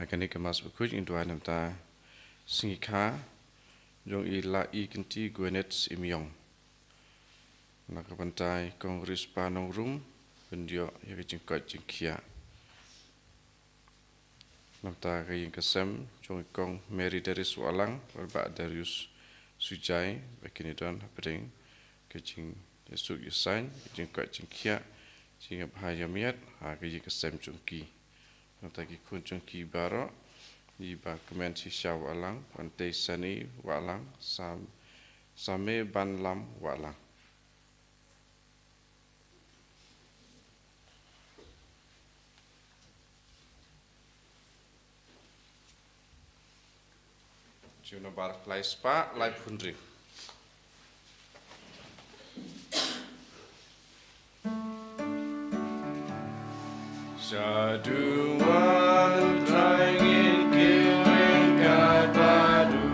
akan dikemas berkuj indua namta singika jong ila I kenti guenet imyong nakapantai kongres panong rum bendio ya kecingkot cingkia namta kaying kesem jong kong Mary dari Walang berbak Darius Sujai bakinidon peding kecing Yesuk Yusain kecingkot cingkia cingap hayamiat kaying kesem jongki Nataki kuncung ki baro iba kemen sisya walang pantai sani walang same banlam walang Juna bar lai spa lai pundri Saduan trying killing God padu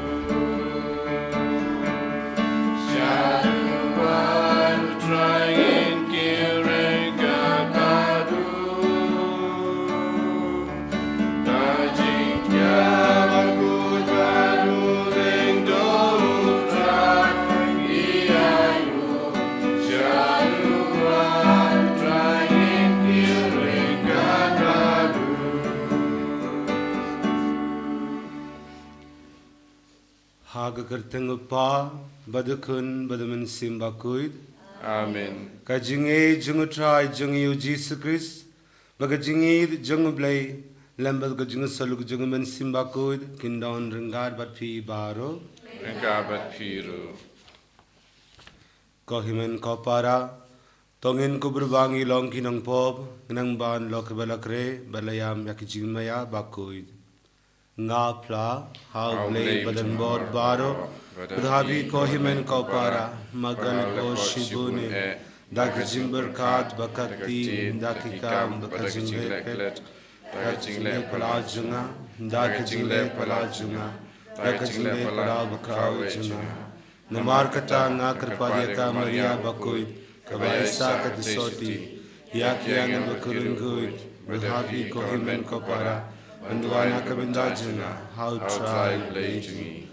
Saduan trying killing God padu Dajing jabagut padu ring dolu trying iayu Saduan trying killing Haga kertengupa badukun badaman simbakuid. Amen. Kajinge jungutrai jungi Jesus Christ. Bagajingi jungublay lembal kajingu saluk junguman simbakuid kindon rengar batpi baro. Rengar batpiru. Kohimen kopara tongin kuberbangi long kinong pop nang ban lokbalakre balayam yakijimaya bakuid. Ngapla hauble badan bod baro udhabi kohimen kopara magan o shibune dakjimber kat bakati dakikam bakajingle pet dakjingle palajunga dakjingle palabakawijunga namar kata ngakrpadiyaka maria bakui kabaisa katisoti yakyang bakurungui udhabi kohimen kopara Anduana kabindajuna how try blazing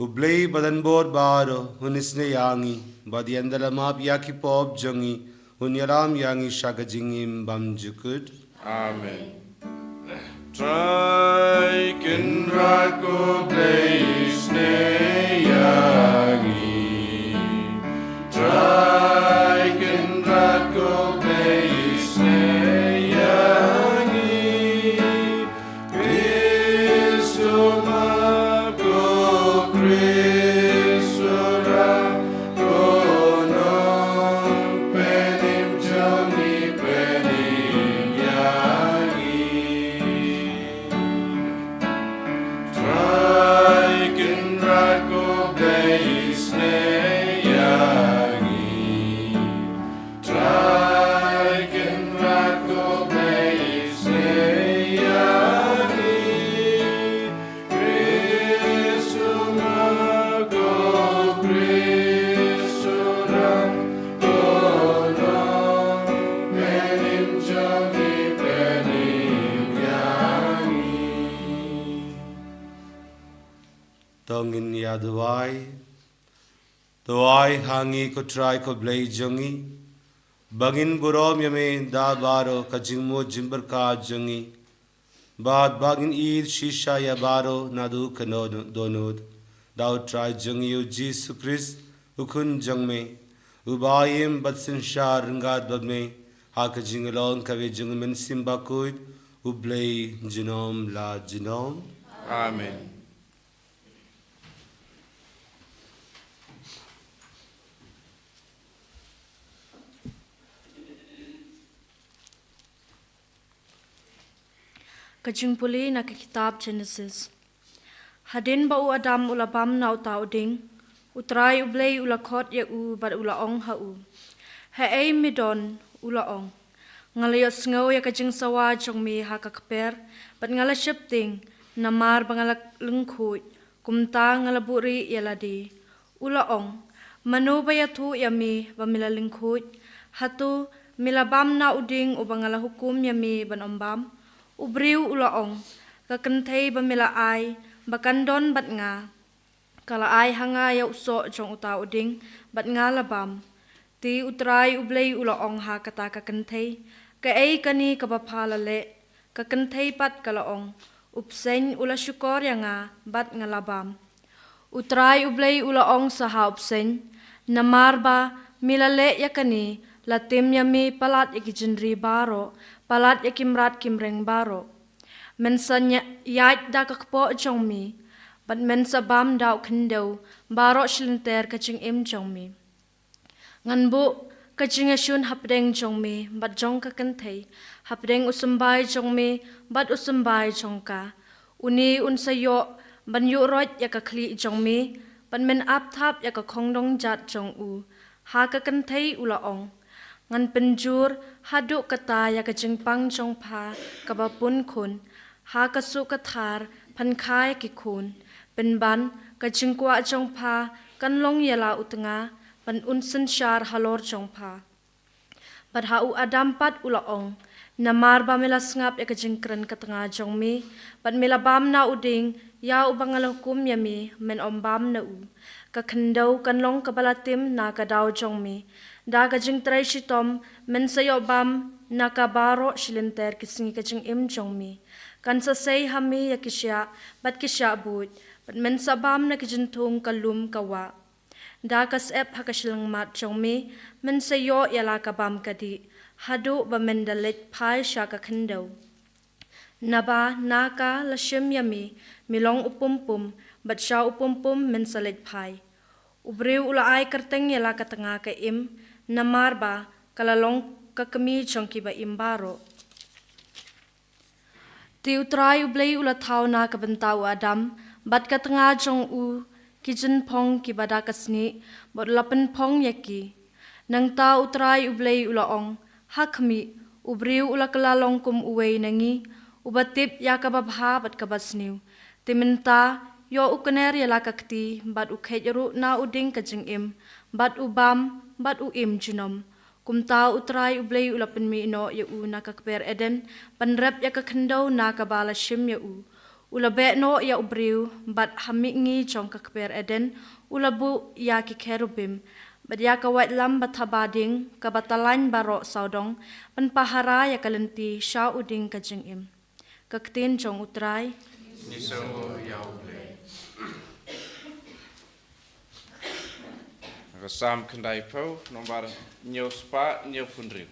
Ublay badan bod baro hunisne yangi badiandala map yaki pop jungi hunyaram yangi shagajingim bam jukut Amen Try kin rako blazne yangi Try kin rako blazne Tongin yaduai Tuai hangi ko try ko blay jungi Bagin burom yame da baro kajingmo jimber ka jungi Bad bagin eid shisha ya baro nadu kano donod Dao try jungi u Jesus Christ ukun jungme Ubayim batsin shar ngad badme Ha kajingalong kave jungmen simbakuid Ublay jinom la jinom Amen Kajingpuli na kitab Genesis. Hadin ba u Adam ulabam na utau ding, utrai ublay ulakot ya u bad ulaong ha u. Ha ay midon ulaong. Ngalayos ngaw ya kajing sawa jong mi ha kakper, bad ngala shipting, namar bangalak lengkut, kumta ngalaburi yaladi. Ulaong, manu bayatu ya mi bamila lengkut, hatu milabam na uding ubangala hukum ya mi ban ombam, ubriu ulaong kakan thei bamila ai bakan don bat nga kala ai hanga ya uso jong uta uding bat nga labam ti utrai ublei ula ong ha kata kakan thei ka ei kani ka baphala le kakan thei pat kala ong upsen ula syukor ya nga bat nga labam utrai ublei ula ong sa ha upsen namarba milale yakani latim yami palat yakijinri baro palat yakimrat kimreng baro mensanya yait da kakpo jongmi bat mensa bam dau kendo baro shlinter kaching im jongmi ngan bu kaching asyun hapdeng jongmi bat jong kakanthei hapdeng usumbai jongmi bat usumbai jongka uni unsayo ban yu roj yakakhli jongmi ban men ap thap yakakhongdong jat jong u ha kakanthei ula ong ngan penjur hadu kata ya kajing pang jong pha kabapun khun ha kasu kathar phan khai ki khun pen ban kajing kwa jong pha kanlong yala utnga pan unsan shar halor jong pha pat ha u adam pat ula ong namar ba mela ngap ya kajing kran katanga jong mi pat mela bam na uding ya ubangal hukum yami men ombam na u ka khandau kanlong kabalatim na kadaw jong mi da kajing trai shitom men sayo bam nakabaro shilinter kising kajing im jongmi kan sa say hami yakisya bat kisya but bat men sabam na kajing thung kalum kawa da kas ep hakashilang mat jongmi men sayo yala kabam kadi hadu ba men dalit phai sha ka khandau naba naka lashim yami milong upumpum bat sha upumpum men salit phai ubriu ula ai karteng yala katanga ka im namarba kalalong kakami chongki ba imbaro ti utrai ublei ula thau na ka bentau adam bat katanga jong u kijin phong ki bada kasni bot lapen phong yaki nang ta utrai ublei ula ong hakmi ubriu ula kalalong kum uwei nangi ubatip yakababha bat kabasniu timinta yo ukaner yala kakti bat ukhejaru na uding kajing im bat ubam bat u im junom kumta utrai ublei ulapen mi no ya u nakakper eden panrep ya kakhandau nakabala shim ya u ulabe no ya ubriu bat hamingi chong kakper eden ulabu ya ki kerubim bat ya kawait lam bathabading kabatalan baro saudong pan pahara ya kalenti sha uding kajing im kaktin chong utrai niso ya ublei Sam kendai pau nomor nyo spa nyo punrin.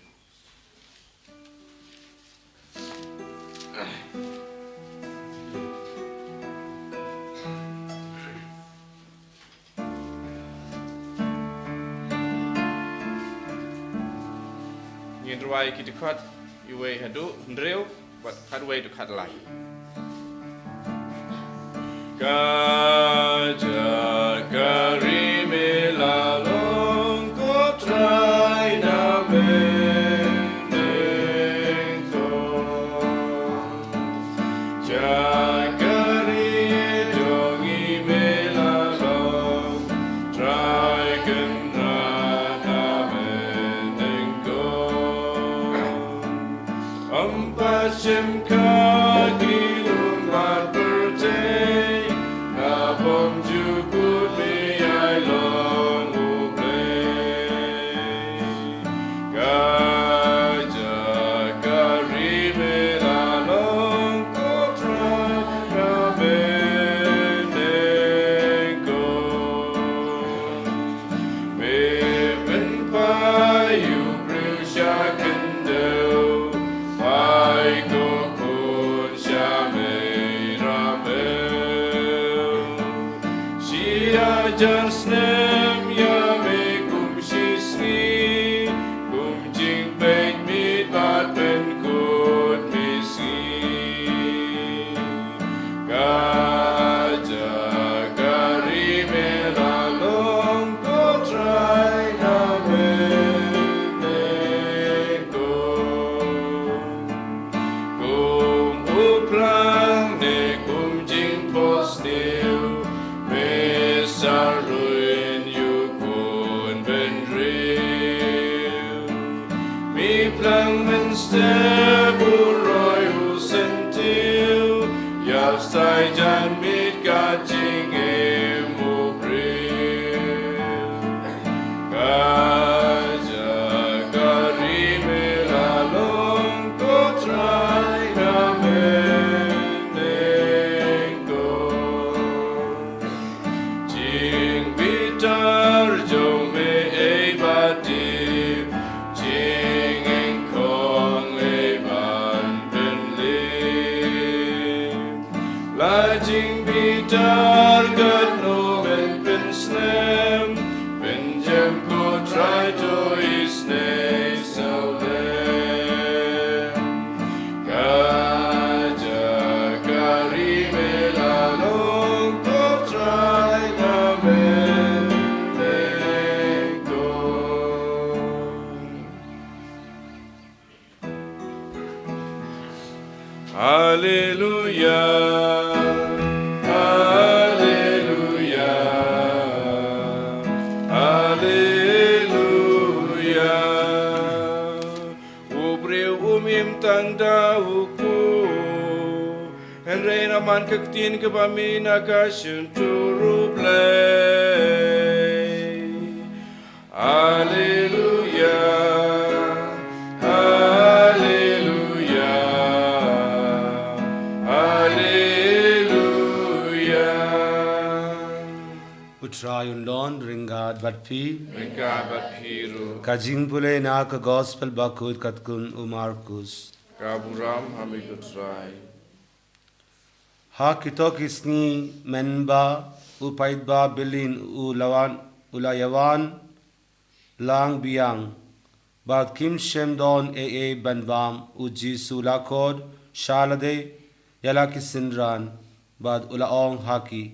Ngin ruai ki dekat iwe hadu ndreu but hadway to cut line. Kaja karime lalong ko try na menento jagari jongi me lalong try kan na menengo ampasem kagilun mat birthday Bom jukut me I long ublei Gaja karime lalong ko try na menengo Me payu brew shakendo Pai ko kun shame rame Just nem ya me kum shisni kum jing pen mit bat pen kut misi Gaja karime lalong ko try na menengo kum uplang ne kum jing postil Saruin yukun bendril Mi plang men steburoy husentil Ya sai jan mit ka ching e mo pre ka ja ka ri me la long ko trai na me go ching bitar jo me e ba ti ching en kong e ban ben le la ching bitar gat no ben ben snem ben jem ko try to is ne so le ka ja ka ri me la long ko try na me go Hallelujah, Hallelujah, Hallelujah. Ubreu umim tanda huku, en reina man kaktin kabamina kashin turu play. Hallelujah, Hallelujah, Hallelujah. Utray undon ringad batpi. Mereka berhiru, Kajing pule na ka gospel bakut katkun umarkus. kaburam kami kutrai. Ha kitok isni menba upaidba bilin ulayawan lang biang. Bad kim shemdon e banbam uji sulakod shalade yalaki sindran bad ulaong haki.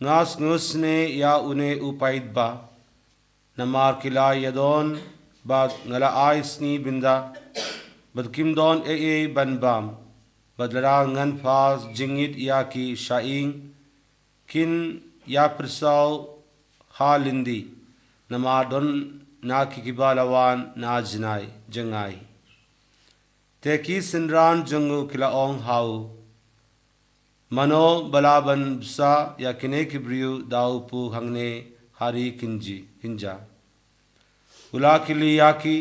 Ngas ngusne ya une upaidba namar kila yadon bad ngala aisni binda bad kim don e banbam bad lara ngan fas jingit yaki shaing kin ya persau halindi namar don na kikibalawan na jinai jangai teki sinran jungu kila ong hau mano balaban sa ya kine kibriu daupu hangne hari kinja ula kili yaki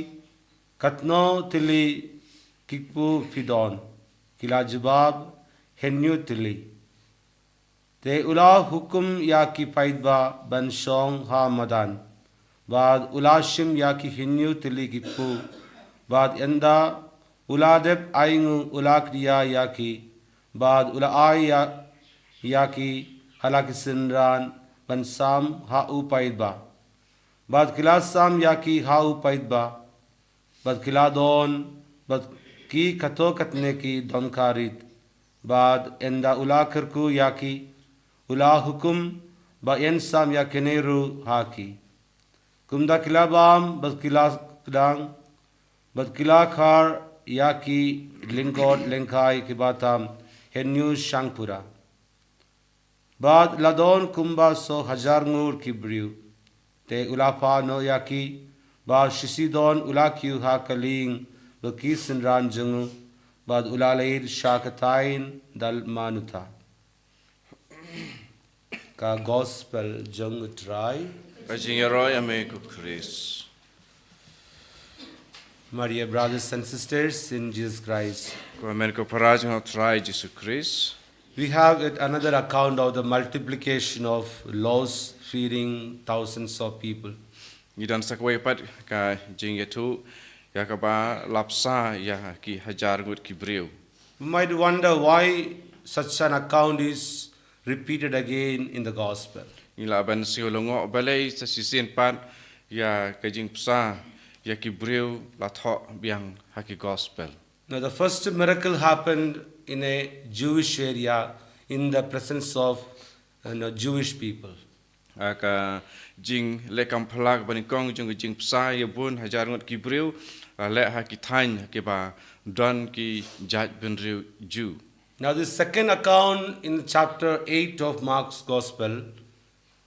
katno tili kikpu fidon kila jabab henyu tili te ula hukum yaki paidba ban shong ha madan बाद उलाशिम या की हिन्यू तिली गिप्पू बाद यंदा उलादेब आइंगु उलाक्रिया या की बाद उला आई या की हलाकी सिंद्रान बंसाम हा उपाइदबा बाद किला साम या की हा उपाइदबा बाद किला दोन बाद की कतो कतने की दोनकारित बाद यंदा उला करकू या की उला हुकुम बा यंसाम या केनेरू हा की Kumda kilabam bad kila kdang bad kila khar ya ki lingkot lengkai kibatam henyu shangpura bad ladon kumba so hajar ngur kibriu te ulapa no ya ki bad shisidon ulakyu ha kaling baki sinran jungu bad ulaleid shakatain dal manuta ka gospel jung try Kajing Roy Ameku Chris. My dear brothers and sisters in Jesus Christ, Ko Ameriko parajang au try Jesus Christ. we have yet another account of the multiplication of loaves feeding thousands of people. Ngidan sakway pat ka jing yatu ya ka ba lapsa ya ki hajar ngut ki briu. We might wonder why such an account is repeated again in the gospel. Ila ban siolongo balai sa sisin pat ya ka jing psa ya ki briu la tho biang ha ki gospel. Now the first miracle happened in a Jewish area in the presence of Jewish people. Ka jing le kam phalak ban kong jing jing psa ya bun hajar ngut ki briu le ha ki thain ke ba don ki jaj ben riu Jew. Now the second account in chapter 8 of Mark's Gospel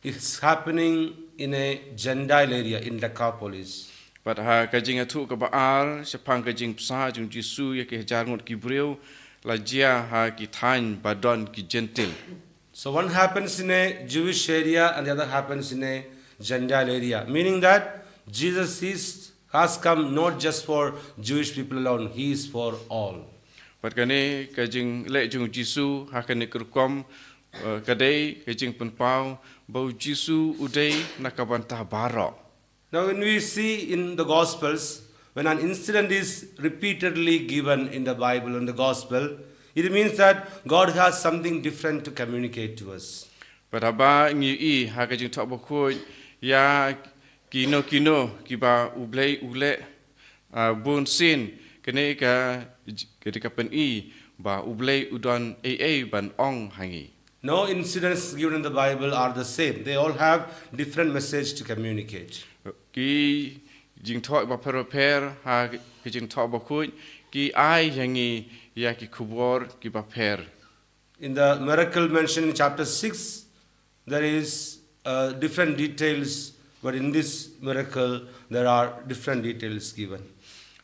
is happening in a Gentile area in Decapolis. But ha ka jing atu ka ba ar sepang ka jing psa jing Jesu ya ki hajar ngut ki briu la jia ha ki thain badon ki gentil. So one happens in a Jewish area and the other happens in a Gentile area. Meaning that Jesus has come not just for Jewish people alone, He is for all. Pat kani ka jing le jing Jisu ha kani kurkom kadai ka jing penpau bau Jisu udai nakabanta barok. Now when we see in the Gospels, when an incident is repeatedly given in the Bible and the Gospel, it means that God has something different to communicate to us. Pat haba ngi ha ka jing thok bokoi ya kino kiba ule bun sin kani ka ketika pen ba ublei udon ban ong hangi. No incidents given in the Bible are the same. They all have different message to communicate. Ki jing thok ba per ha ki jing thok ba khu ki ai hangi ya ki khubor ki ba per. In the miracle mentioned in chapter 6, there is different details, but in this miracle there are different details given.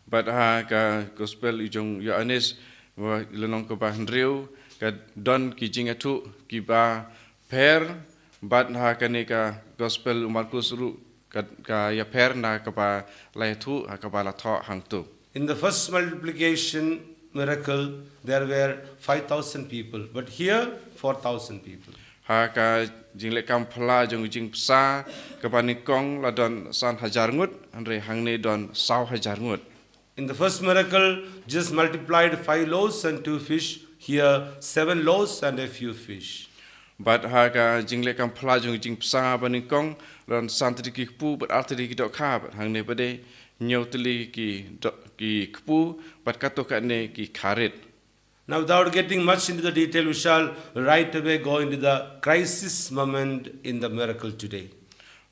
But ha ka gospel ujung Yohanes wa lenong ko ba hendriu ka don ki jing atu ki ba per but ha kani ka gospel Markus ru ka ya per na ka ba lai thu ha ka ba la tho hang tu. In the first multiplication miracle, there were 5,000 people, but here 4,000 people. Ha ka jing le kam phla jong jing psa ka ba ni kong la don san hajar ngut andre hang ne don saw hajar ngut. In the first miracle, Jesus multiplied 5 loaves and 2 fish. Here, 7 loaves and a few fish. But ha ka jing le kam phla jong jing psa ba ni kong don san tri ki pu but altri ki dok kha but hang ne ba de nyau tli ki kpu but ka to ka ne ki kharit. Now, without getting much into the detail, we shall right away go into the crisis moment in the miracle today.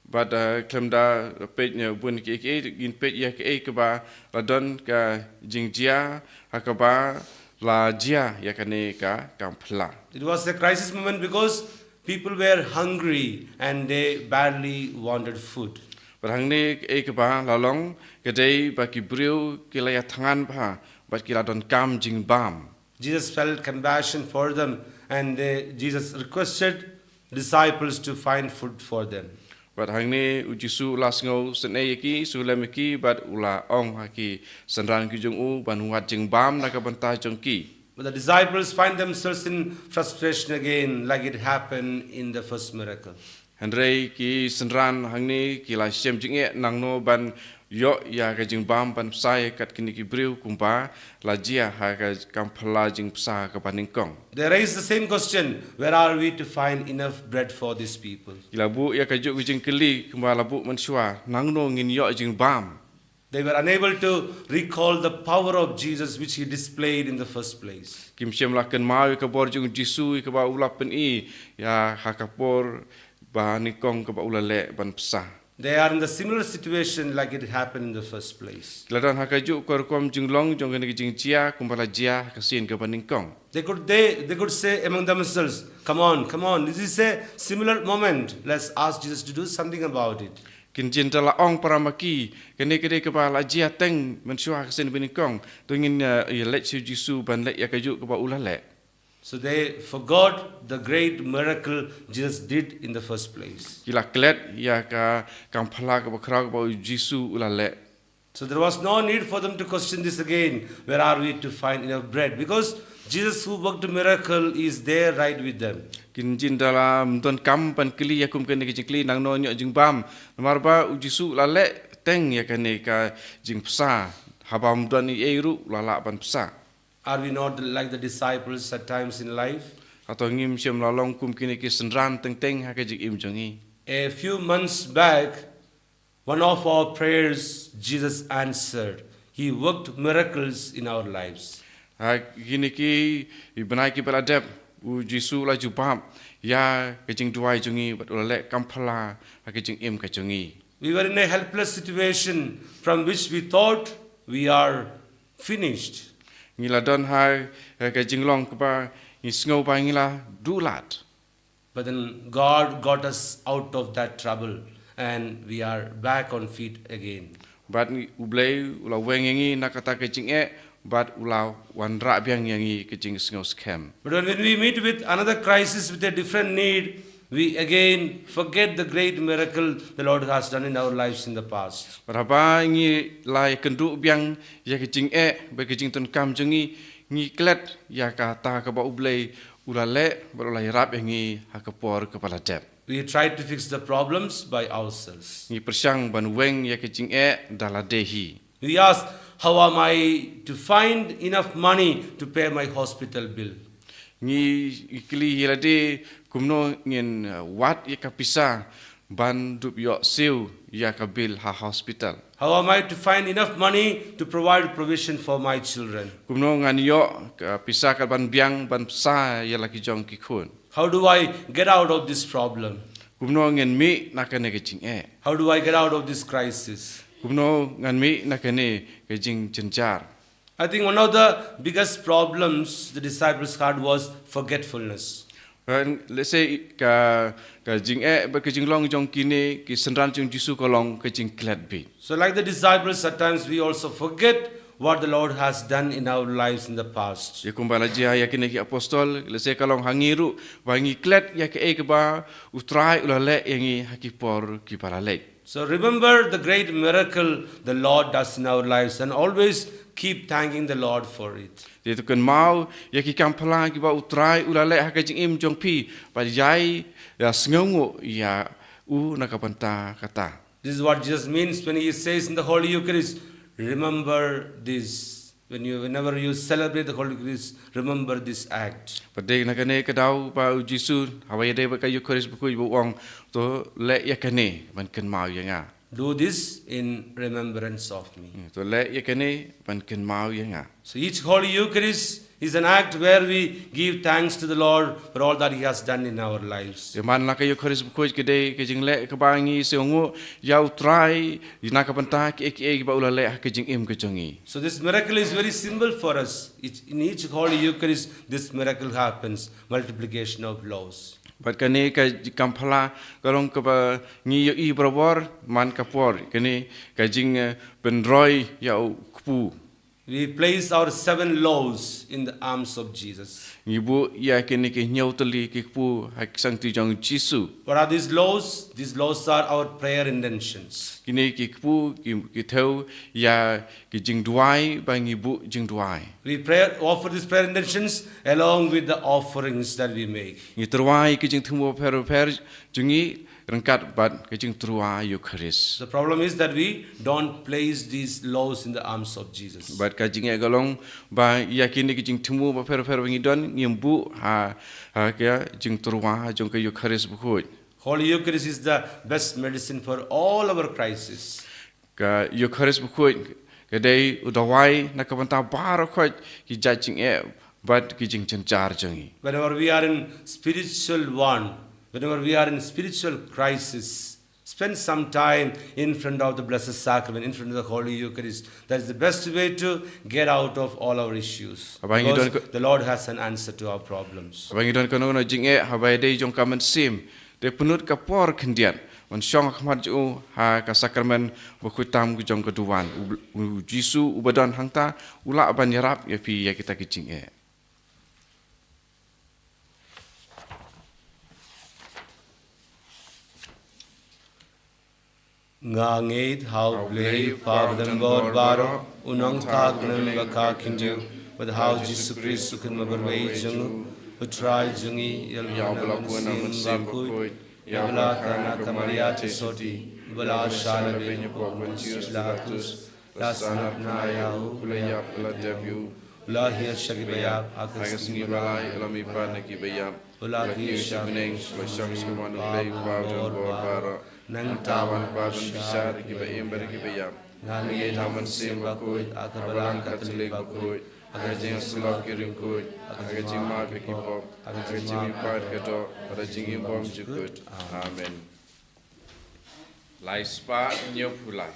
But klem da pet ne bun ki gin pet ya ke ba la don ka jing jia ha ka ba la jia ya ka ne ka kam phla. It was a crisis moment because people were hungry and they badly wanted food. But hang ne ka ba la long ka dei ba ki briu ki la ya thangan ba but ki la don kam jing bam. Jesus felt compassion for them and Jesus requested disciples to find food for them. But hang ne ujisu las ngau senai ki sulem ki but ula ong ha ki sanran ki jong u ban wat jing bam na ka banta jong ki. But the disciples find themselves in frustration again, like it happened in the first miracle. Henry ki sanran hang ne ki la sem jing e nang no ban yo ya ka jing bam ban sai kat kini ki briu kumpa la jia ha ka kam phla jing psa ka paning kong. They raise the same question, where are we to find enough bread for these people? Ila bu ya ka juk jing keli kumba la bu man shwa nang no ngin yo jing bam. They were unable to recall the power of Jesus which He displayed in the first place. Kim sem la ken mau ka bor jung Jisu ka ba ulap pen ya ha ka por ba ni kong ka ba ulale ban psa. They are in the similar situation like it happened in the first place. Ladan ha ka juk kor kom jing long jong ka jing chia kumba la jia ka sin ka paning kong. They could say among themselves, come on, this is a similar moment. Let's ask Jesus to do something about it. Kin jinta la ong paramaki kene kede ka ba la jia teng man shwa ka sin paning kong to ngin ya let si Jisu ban let ya ka juk ka ba ulale. So they forgot the great miracle Jesus did in the first place. Kila klet ya ka kam phla ka ba khra ka ba Jisu ulale. So there was no need for them to question this again. Where are we to find enough bread? Because Jesus who worked a miracle is there right with them. Kin jin dalam don kam pan kli ya kum kene ki kli nang no nyo jing bam mar ba Jisu ulale teng ya kene ka jing psa habam don i eru lala ban psa. Are we not like the disciples at times in life? Atau ngim siam lalong kum kini ki senran teng teng ha ka jing im jongi. A few months back, one of our prayers Jesus answered. He worked miracles in our lives. Ha kini ki ibanai ki bala dep u Jisu la jubam ya ka jing duai jongi bat ulale kam phala ha ka jing im ka jongi. We were in a helpless situation from which we thought we are finished. Ngila don ha ka jing long ka ba ni sngo ba ngila dulat. But then God got us out of that trouble and we are back on feet again. Bat ni ublei ula wengengi nakata ka jing e but ulau wan ra biang yang I kejing sengau scam. But when we meet with another crisis with a different need, we again forget the great miracle the Lord has done in our lives in the past. Berapa ngi lai kenduk biang ya kejing ba kejing tun kam jengi ngi klet ya kata ka ba ublei ulale berulai rap yang ngi hakapor kepala dep. We try to fix the problems by ourselves. Ngi persyang ban weng ya kejing daladehi. We ask, how am I to find enough money to pay my hospital bill? Ngi ikli hilade kumno ngin wat ya kapisa ban dup yo siu ya kabil ha hospital. How am I to find enough money to provide provision for my children? Kumno ngan yo kapisa ka ban biang ban sa ya laki jong ki khun. How do I get out of this problem? Kumno ngin mi nakane kejing How do I get out of this crisis? kumno ngan mi nakane kejing jenjar. I think one of the biggest problems the disciples had was forgetfulness. Kan let's say ka jing ba kejing long jong kini ki senran jong jisu kolong kejing klat bi. So like the disciples, at times we also forget what the Lord has done in our lives in the past. Ya kumbala jia ya kini ki apostol let's say kalong hangiru wangi klat ya ke ba utrai ulale yangi hakipor ki parale. So remember the great miracle the Lord does in our lives and always keep thanking the Lord for it. Dia tu kan mau ya ki kampala ki ba utrai ulale hakajing im jong pi ba jai ya sngongo ya u nakapanta kata. This is what Jesus means when he says in the Holy Eucharist, remember this. Whenever you celebrate the Holy Eucharist, remember this act. Padai nakane kadau ba Jisu hawai dai ba kayu Eucharist bukui bu wong to le ya kane ban kan mau ya nga. Do this in remembrance of me. To le ya kane ban kan mau ya nga. So each Holy Eucharist is an act where we give thanks to the Lord for all that He has done in our lives. Ya man la kayu Eucharist bukui kede kejing le ka bangi seongo ya utrai ina ka panta ki ba ulale hakajing im kejongi. So this miracle is very simple for us. In each Holy Eucharist, this miracle happens, multiplication of loaves. But kani ka kampala kalong ka ba ngi i brobor man kapor kani kajing benroi ya kupu. We place our 7 loaves in the arms of Jesus. Ngibu ya kini ke nyautali ke kupu hak sang tu jong Jisu. What are these loaves? These loaves are our prayer intentions. Kini ki kupu ki theu ya ki jing duai ba ngibu jing duai. We offer these prayer intentions along with the offerings that we make. Ngi terwai ki jing thumo per jungi rangkat bat ki jing terwai Eucharist. The problem is that we don't place these loaves in the arms of Jesus. Bat ka jing galong ba ya kini ki jing thumo ba per ngi don ngimbu ha ka jing terwai jong ka Eucharist bukut. Holy Eucharist is the best medicine for all our crises. Ka Eucharist bukut kadai udawai nakapanta bar khoj ki judging but ki jing chanchar jangi. Whenever we are in spiritual want, whenever we are in spiritual crisis, spend some time in front of the Blessed Sacrament, in front of the Holy Eucharist. That is the best way to get out of all our issues. Because the Lord has an answer to our problems. Abangi don kono jing habai dei jong kamen sim de penut kapor kendian on syong khmat ju ha ka sakramen bukutam gu jong keduan Jisu ubadan hangta ula ban yarap ya pi ya kita kicing Ngangit how play pardon God baro unang tagnan baka kinju with how Jesus Christ can mabarway jangu utray jangi yalbala puanam bakut yabla kana kamaria tesoti bala shala benya pokwenjius latus lasanap nayahu ulayap ladabyu ulahir shagibaya akasingi balai alami panaki bayam ulahir shagning lashang skaman ulay pardon God baro nang tawan badun bisar ki ba imber ki ba yam ngi taman sim ba ko akabalang katolik ba ko agajing slok ki ring ko agajing ma ki pop agajing part ka to agajing bom jukut amen lai spa nyopulai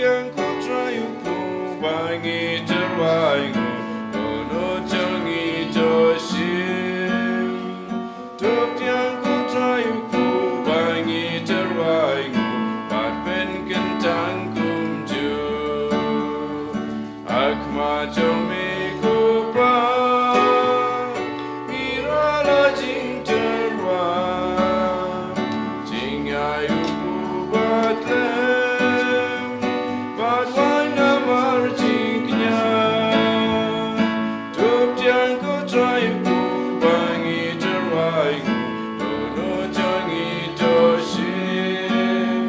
Yang ku trayu ku bangi terwa terwaigu kono jangi joshim tup tiang ku trayu ku bangi terwaigu pat pen kentang kumju akma jome ku pra mirala jing terwa jing ayu ku batlem bat wana mar jing nya tup tiang ku trayu ku bangi terwaigu kono jangi joshim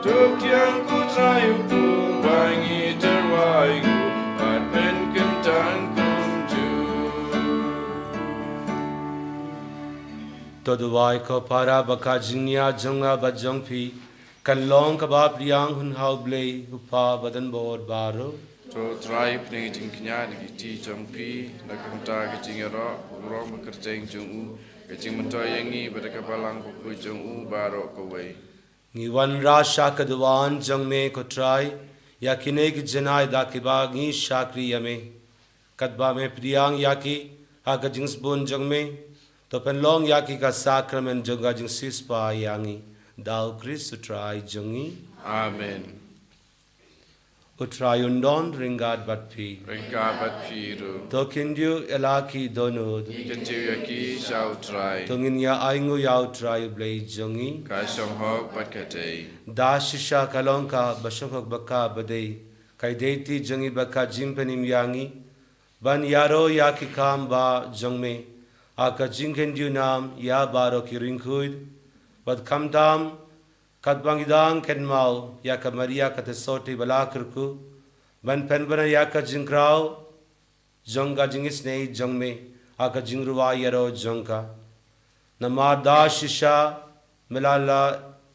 tup tiang ku trayu ku bangi terwaigu pat pen kentang kumju Todo vai ko para baka jingya jonga bajong pi kan long ka ba priang hun hau blei upa badan bod baro to tribe ni jing knya ni ti jong pi na kanta ke jing ro ro ma kerjeng jong u ke jing mento yangi pada kapalang ko ku jong u baro ko wei ngi wan ra sha ka duwan jong me ko try ya kine ki janai da ki ba ngi shakri yame kadba me priang ya ki ha ka jings bon jong me to pen long ya ki ka sacrament jonga jing sis pa yangi dau Christ try jongi amen utray undon ringad bat pi rengka bat piru to kindu elaki donod ken jiu yaki shau try tongin ya aingu yau try blei jongi ka shong hok bat ka dei da shisha kalonka bashokok baka badei kai deiti jongi baka jimpenim yangi ban yaro ya ki kam ba jongme aka jingen du nam ya baro ki ringkuid bad kam dam kat bangidang ken mau ya ka maria ka te soti balakurku ban pen bana ya ka jingkrao jonga jingis nei jongme aka jingruwa yaro jonka namar da shisha milala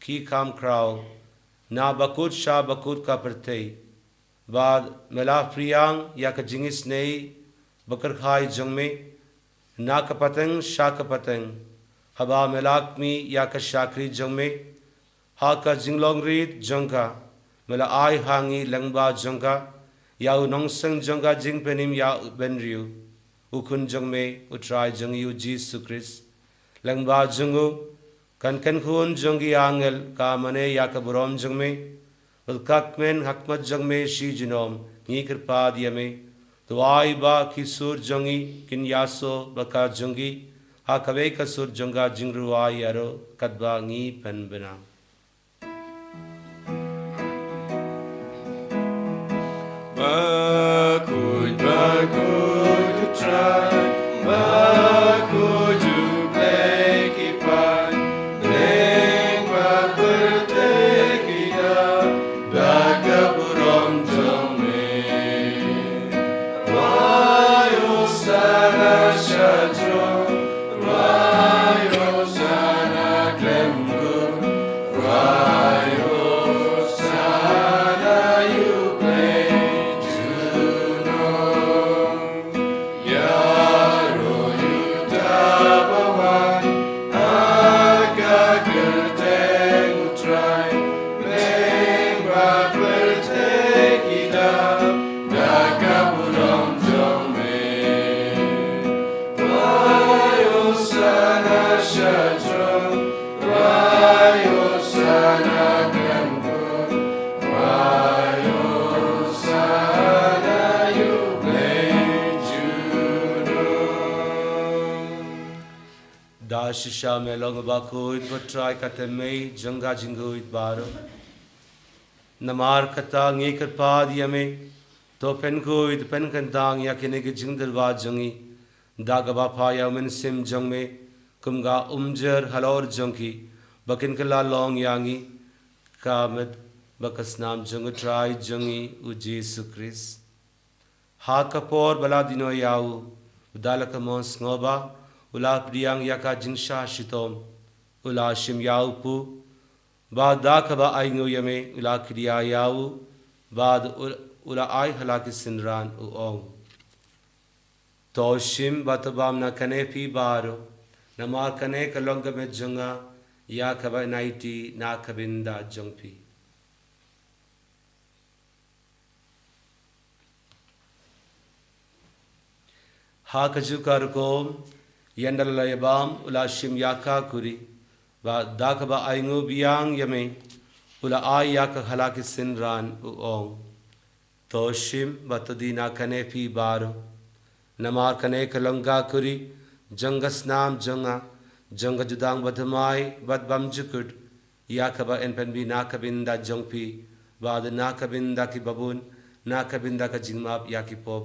ki kam krao na bakut sha bakut ka pertei बाद मिला प्रियांग या का जिंगिस नहीं बकर खाई जंग में ना का पतंग शा का पतंग हवा मिलाक मी या का शाकरी जंग में हा का जिंगलोंग रीत जंग का मिला आई हांगी लंगबा जंग का या उनोंगसंग जंग का जिंग पेनिम या बेनरियो उकुन जंग में उतराय जंग यू जीसु क्रिस्ट लंगबा जंगो कन खून जंगी आंगल का मने या का बुरोम जंग में Ulkakmen hakmat jang me shi jinom ni kripa diya me to ai ba kisur jangi kin yaso baka jangi ha kave kasur janga jingru ai yaro kadba ngi pen bina bakud try bakud you play kipan neng bakud Dagaburom jome, Rayo sana shadro, Rayo sana glemgu, Rayo sana you play to know. Yaro you tabawan, agagerdeng utrai. Shisha me long bakuid try katemei janga jinguid baro namar kata ngi kirpad yame to pen kuid pen kandang ya kine ge jingdalwa jangi dagaba phaya men sim jangme kumga umjer halor jangki bakin kala long yangi kamet bakas nam jang try jangi uji sukris ha kapor bala dino yau udalaka mons ngoba ula priang yaka jingsha shitom ula shim yaupu बाद दाखबा आइंगो यमे ula kriya yau बाद ula ai halaki sinran uong to shim batabam na kanepi baro namar kane kalonga me janga ya kaba naiti na kabinda jongpi ha kajuka rukom yandala yabam ula shim yaka kuri ba dakaba aingu biang yame ula ay yaka halaki sinran uong toshim batadina kane pi baro namar kane kalanga kuri jangas nam janga janga judang badhamai badbam jukud yakaba enpenbi nakabinda jongpi bad nakabinda ki babun nakabinda ka jingmap yakipop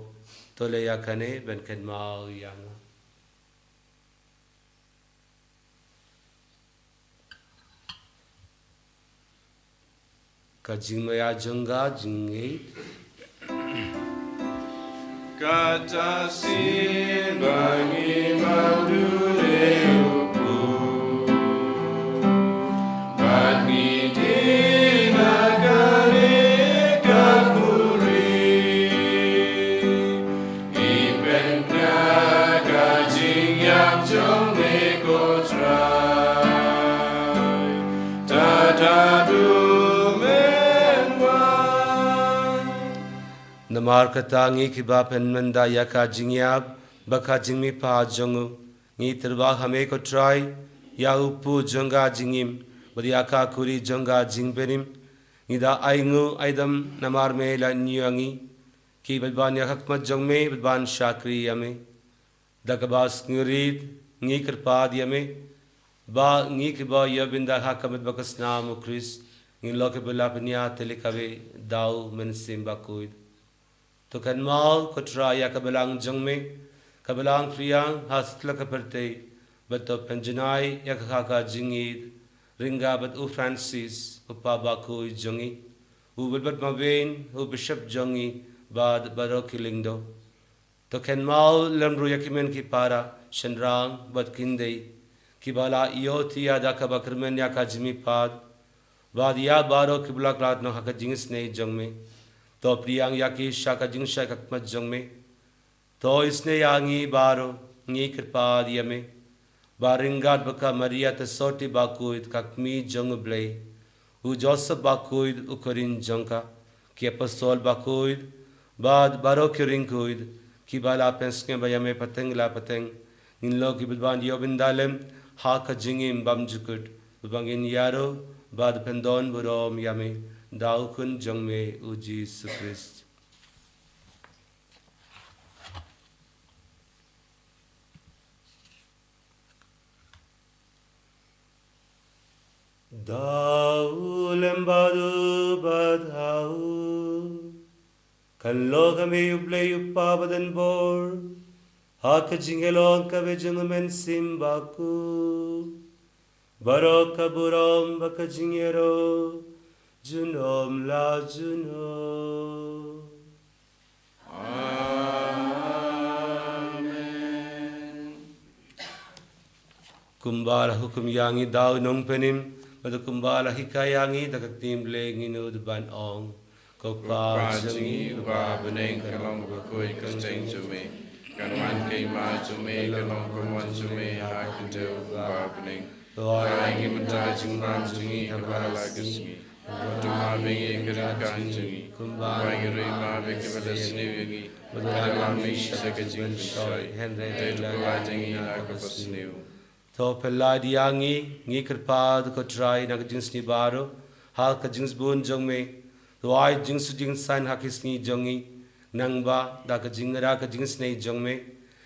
tole yakane benken mau yanga ka jingmaya janga jinge Kata sin bangi madure upu Bani dina kane kakuri Ipen naga jingyam jone kotrai Tadadu namar katangi ki bapen manda yaka jingyab baka jingmi pa jongu ngi terba hame ko try ya upu jonga jingim bariaka kuri jonga jingbenim nida aingu aidam namar me la nyangi ki badban yakakmat jongme badban shakri yame dakabas ngurid ngi kirpad yame ba ngi ki ba yabinda hakamat bakas namu kris ngi loke belapnya telikawe dau mensim bakuid तो कन्माल कुट्रा या कबलांग जंग में कबलांग प्रियांग हासिल कपरते बतो पंजनाई या खाका जिंगीद रिंगा बत उ फ्रांसिस उपा बाकू जंगी उ बत मवेन उ बिशप जंगी बाद बरो किलिंगदो तो कन्माल लमरु यकिमेन की पारा शनरांग बत किंदे की बाला इयोतिया दा कबकरमेन या का जिमी पाद बाद या बारो किबला क्लात नो हक जिंगस ने जंग में तो प्रियांग याकी शाका जिंगशा ककमत जंग में तो इसने यांगी बारो नी कृपाद यमे बारिंगाद बका मरिया ते सोटी बाकुद ककमी जंग ब्ले उ जोसफ बाकुद उकरिन जंका की अपस्तोल बाकुद बाद बारो किरिंकुद की बाला पेंसके बयमे पतंग ला पतंग इन लोग की बिलबान योबिंदालम हाका जिंगिम बमजुकुड बंगिन यारो बाद पेंदोन बुरोम यमे दाउकुन जंग में उजी सुक्रिस्ट दाउ लंबादु बधाउ कल्लोग में उबले उपा बदन बोर हाक जिंगलों कवे जंग में सिम्बाकू बरो कबुरोम बक जिंगेरो Junom la junom. Amen. Kumbala hukum yangi daw nong penim, bado kumbala hikayangi dakaktim lengi nud ban ong. Kokpa Jangi uba beneng kalong bakoi kaceng jume. Kanwan keima jume kalong kawan jume hakinte uba beneng. Kaingi mentah jingman jungi habala kesingi. Tuma bengi kiran kanjungi, bangi rima beki pada seniwi, pada lami sekejing shoy, dari tukula jengi nak pasniu. To peladi yangi ngi kerpad ko try nak jins ni baro, hal ka jins bun jong me, to ai jins jing san hakis ni jongi, nang ba da ka jingara ka jins nei jong me,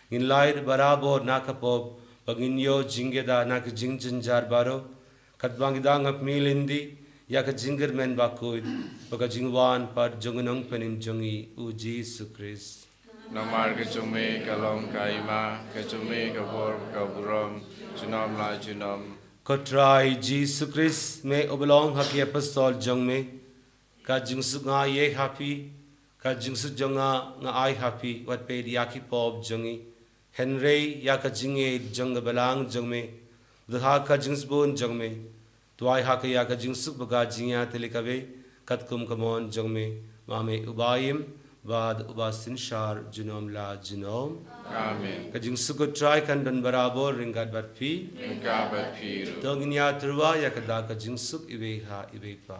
in lair barabo nakapop, bagin yo jingeda nak jing jinjar baro, kat bangi dang ap milindi. या का ginger man बाकुद बका जिंगवान पर जंगनंग पेनिम जंगी उजी सुक्रिस नमार के जुमे कलong काइमा के जुमे कबोर कबुरम जुनम ला जुनम कोट्राई जी सुक्रिस में उबलोंग हकी अपस्तोल जंग में का जिंगसु nga ye happy ka jingsu jonga nga ai happy wat pe yaki pop jongi henry ya ka jinge jong balang jong me dha ka jingsbon jong me Tuai haka ya ka jingsuk baga jingya telikawe katkum kamon jongme mame ubayim bad ubasin shar junom la junom Amen. Ka jingsuk ko try kan don barabor ringat bat pi Kabat piru. Dongnya terwa ya ka da ka jingsuk iwe ha iwe pa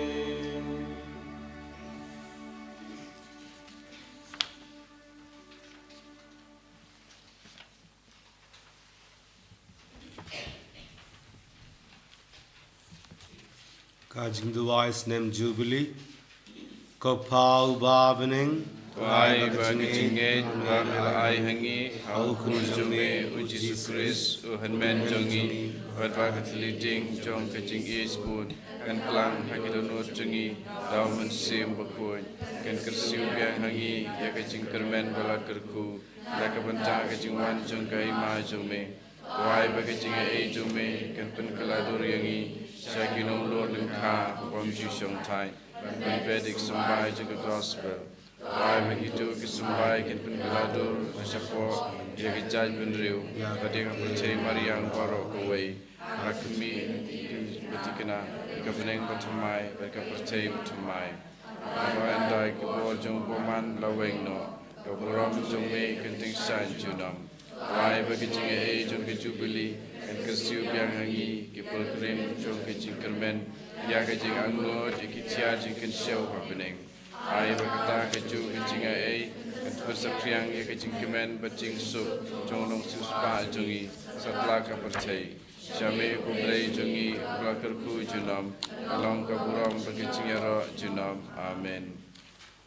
Kajing duwais nem jubilee. Ko pau ba bening. Tuai bagi jinget bamila ai hangi au kunjume uji sukris uhanmen jongi wadwa katliting jong kajing isbun kan klang hakidonut jongi dau mensim bakun kan kersiu biang hangi ya kajing kermen bala kerku da kabanta kajing wan jong kai ma jome tuai bagi jinget ai jome kan pen kaladur yangi syakinong lor lengka bom jusong thai kan vedik sambai jong gospel Wai begitu kesembai kan penggeladur nasyapo dia kejaj benriu tadi kan percaya mariang baro kawai rakmi betikena kebeneng pertemai mereka percaya pertemai kalau anda kebor jong poman laweng no keberom jong me kenting san junam wai begitu jong kejubili kan kesiu biang hangi kepol krim jong kejingkermen dia kejing angot ikitia jing kensyau kebeneng Ai berkata keju kencing ai bersapriang ia kencing kemen bercing sup jonglong suspa jongi setelah kepercayai jami kublai jongi pelakarku junam along kaburam berkencing ero junam amin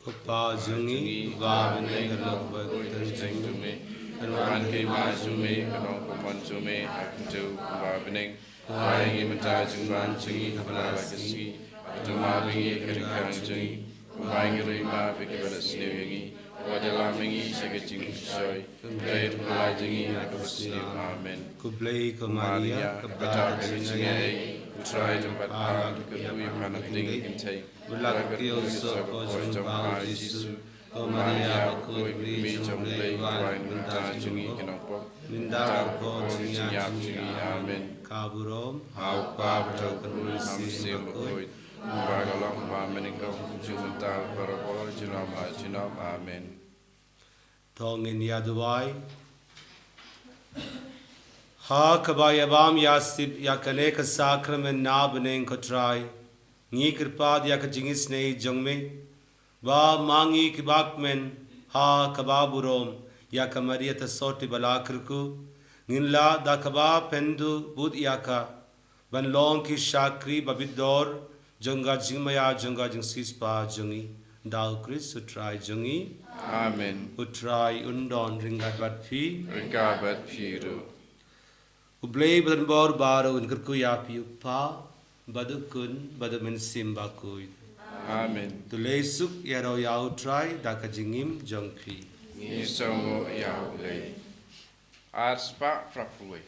Upa jongi ba bening kalok berkencing jumi kan kema jumi kanong kuman jumi aku ba bening ai ingin mencari jumban jongi apalagi kesi cuma bingi kerikang jongi Kumai rima bagi pada seni yangi, wadalah mengi sekecing soy, dari mulai jengi aku bersih amen. Kublai ke Maria kepada kecingai, utrai tempat Allah ketui panak tinggi kentai, Belakil soko jumpa Yesus, ke Maria aku beri jumpai wain minta jengi kenapa, minta aku jengi amen. Kaburom, haupa betul kerusi berkoi. Bagalang meninggal jumental berapol junam amin. Tongin yaduai. Ha kabayabam yasib yakane ka sakramen na beneng kotrai. Ngi kirpad yak jingis nei jongme. Ba mangi kibakmen ha kababurom yak Maria ta soti balakirku. Nginla da kaba pendu bud yaka. Ban long ki shakri babidor. Jangga jingmaya jangga jing sispa jangi dau Kris utrai jangi amen utrai undon ringat batpi ru ublei badan bor baro in kerku yapi upa badukun badamen simbakui amen tulei suk yaro ya utrai daka jingim jangpi ni songo ya ulei arspa frapui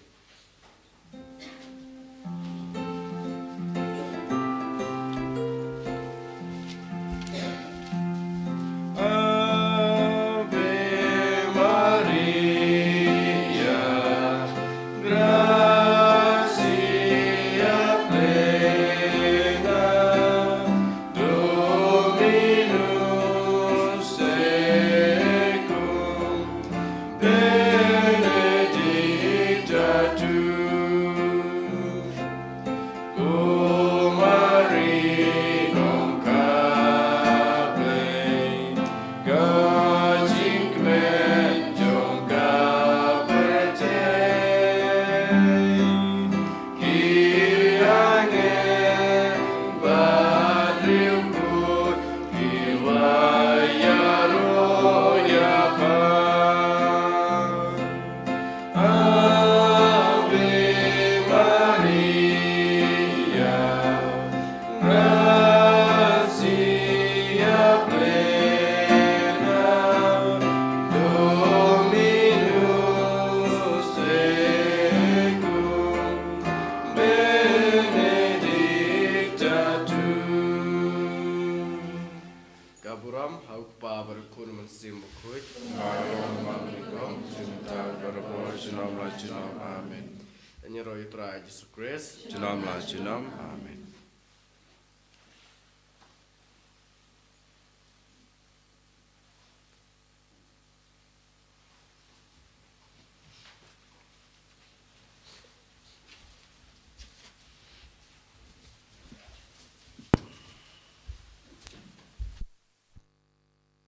Yesus Kristus. Junam amen.